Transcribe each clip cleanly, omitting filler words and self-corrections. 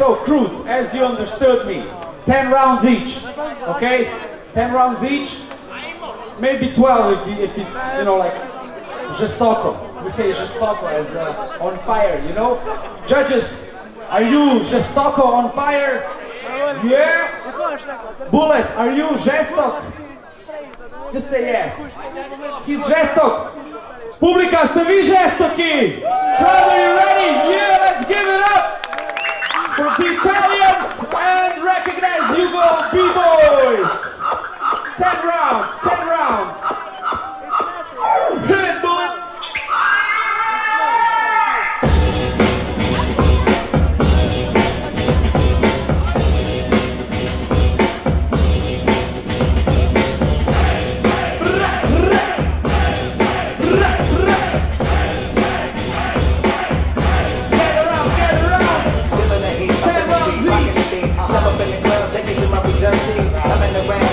So, Cruz, as you understood me, 10 rounds each, okay? 10 rounds each, maybe 12 if it's, you know, like, Žestoko. We say Žestoko as on fire, you know? Judges, are you Žestoko on fire? Yeah? Bullet, are you Žestok? Just say yes. He's Žestok. Publika, ste vi Žestoki? Crowd, are you ready? Yeah, let's give it up for the Italians and recognize Jugo B-Boys. 10 rounds, 10 rounds. Hit it, Bullet. I'm in the round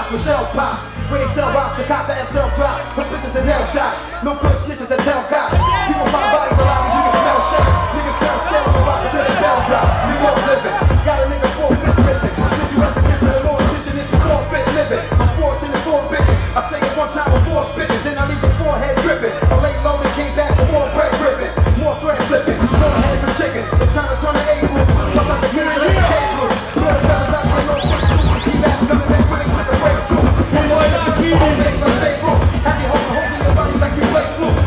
spots with shells pop. Where they sell rocks, the cop the SL drop. Put bitches in hell shots. No good snitches that tell cops. People find bodies alive and you can smell shots. Niggas turn still on the rock until the bell drop. New York living. Got a nigga 4-5 ripping. Should you have to get to the Lord's vision if you 4-fit living? I'm forced in the 4-bitten. I say it one time before spitting, then I leave the forehead dripping. I laid low and came back with more bread dripping. More thread flipping. More head for chicken. It's time to turn the A room. Fuck like the kids in the cage room. Blood feathers out your little quick shoes. Keep that coming back with it with the breakthrough. One more up the key. Make my safe room. Have you holding holes in your body like you play flu.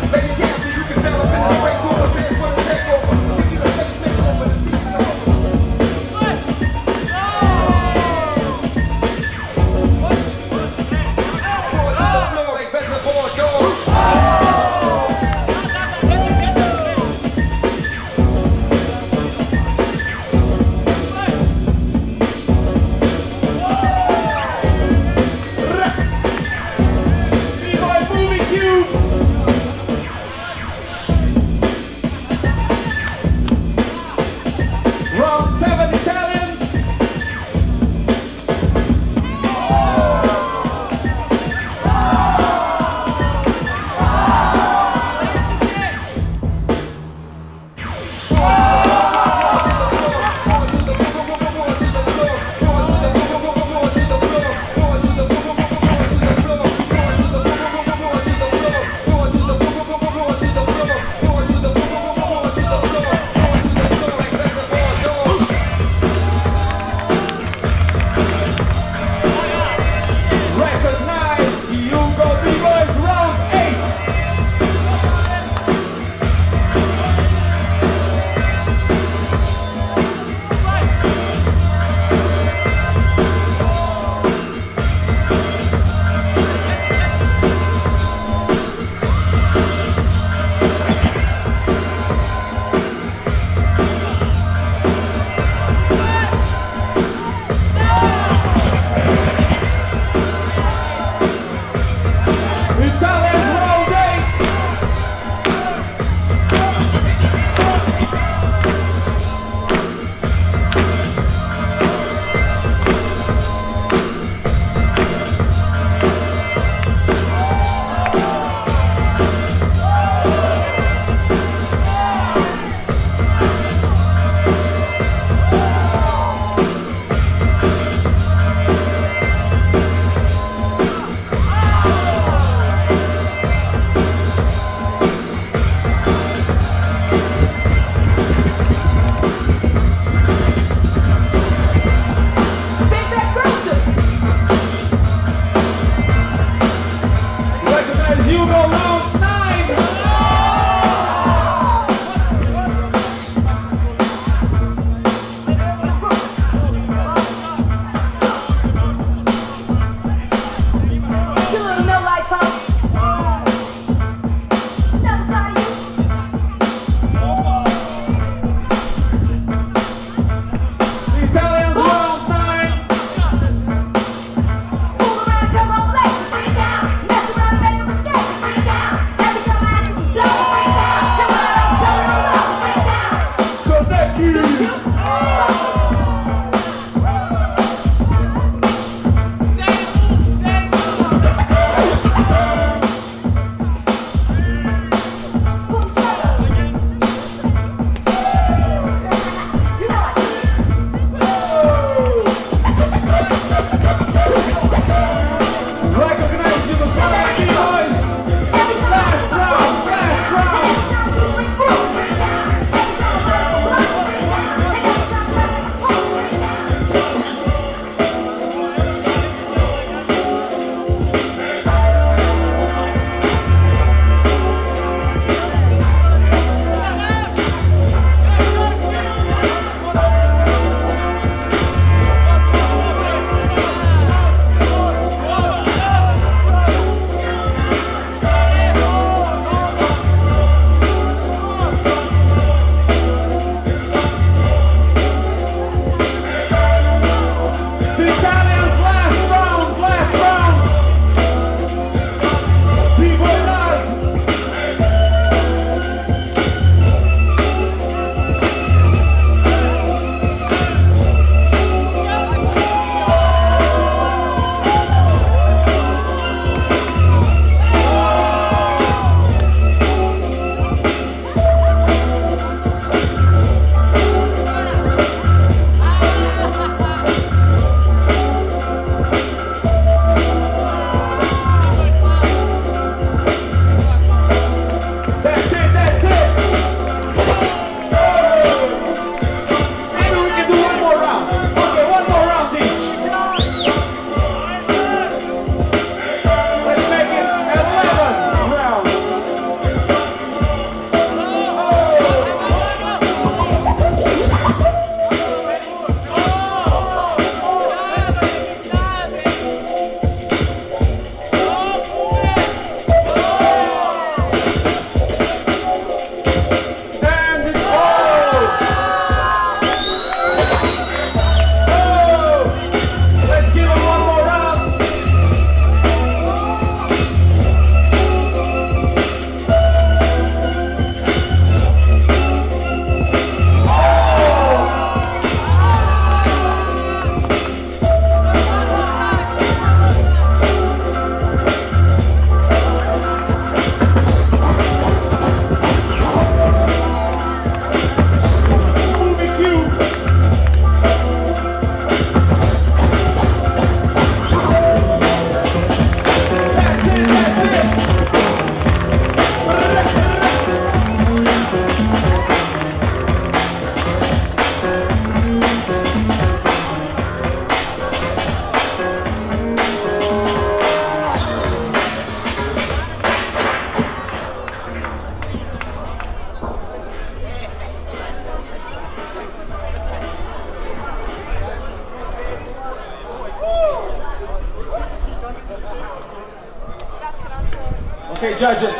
Okay, judges,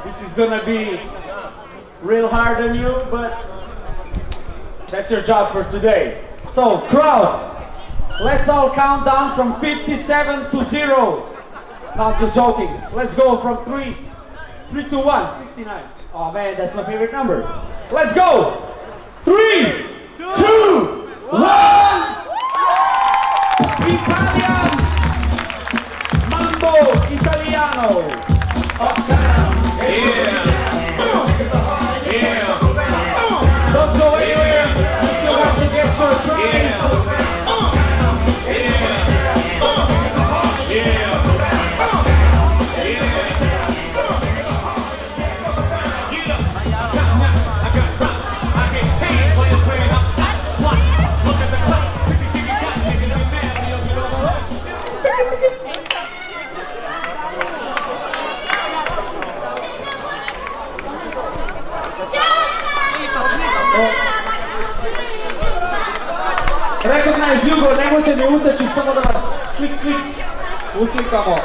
this is gonna be real hard on you, but that's your job for today. So, crowd, let's all count down from 57 to 0. No, I'm just joking. Let's go from 3, 2, 1, 69. Oh man, that's my favorite number. Let's go! 3, 2, 1! Italians! Mambo Italiano! Uptown! Yeah! Yeah! Don't go anywhere! You still have to get your prize! Recognize Hugo, nemojte mi utaći samo da vas klik, uslикamo.